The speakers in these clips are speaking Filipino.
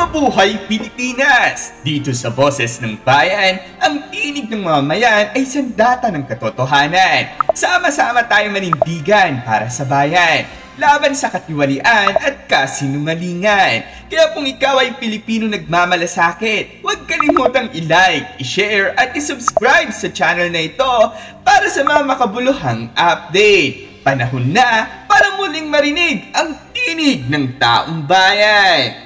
Mabuhay Pilipinas! Dito sa Boses ng Bayan, ang tinig ng mamayan ay sandata ng katotohanan. Sama-sama tayo manindigan para sa bayan, laban sa katiwalian at kasinungalingan. Kaya kung ikaw ay Pilipino nagmamalasakit, huwag kalimutang i-like, i-share at i-subscribe sa channel na ito para sa mga makabuluhang update. Panahon na para muling marinig ang tinig ng taong bayan.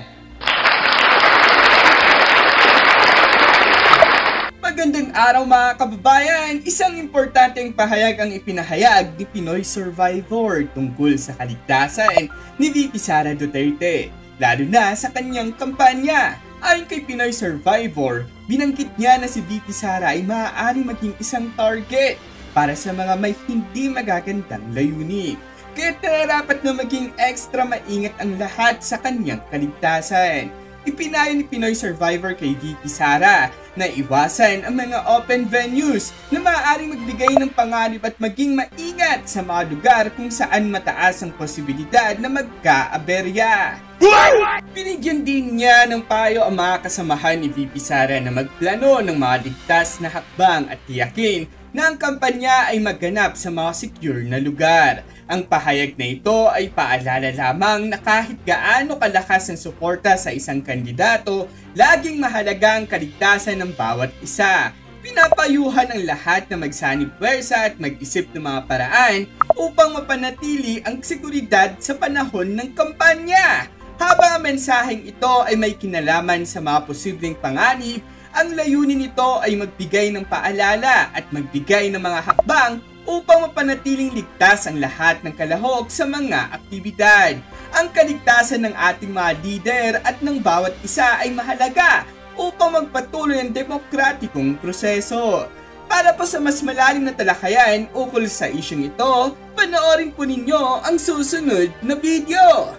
Magandang araw mga kababayan! Isang importanteng pahayag ang ipinahayag ni Pinoy Survivor tungkol sa kaligtasan ni VP Sara Duterte, lalo na sa kanyang kampanya. Ayon kay Pinoy Survivor, binanggit niya na si VP Sara ay maaaring maging isang target para sa mga may hindi magagandang layunin. Kaya dapat na maging extra maingat ang lahat sa kanyang kaligtasan. Ipinayo ni Pinoy Survivor kay VP Sara na iwasan ang mga open venues na maaaring magbigay ng panganib at maging maingat sa mga lugar kung saan mataas ang posibilidad na magka-aberya. Binigyan din niya ng payo ang mga kasamahan ni VP Sara na magplano ng mga ligtas na hakbang at tiyakin na ang kampanya ay maganap sa mga secure na lugar. Ang pahayag na ito ay paalala lamang na kahit gaano kalakas ang suporta sa isang kandidato, laging mahalaga ang kaligtasan ng bawat isa. Pinapayuhan ang lahat na magsanib puwersa at mag-isip ng mga paraan upang mapanatili ang seguridad sa panahon ng kampanya. Habang ang mensaheng ito ay may kinalaman sa mga posibleng panganib, ang layunin nito ay magbigay ng paalala at magbigay ng mga hakbang upang mapanatiling ligtas ang lahat ng kalahok sa mga aktibidad. Ang kaligtasan ng ating mga lider at ng bawat isa ay mahalaga upang magpatuloy ang demokratikong proseso. Para po sa mas malalim na talakayan ukol sa isyong ito, panoorin po ninyo ang susunod na video.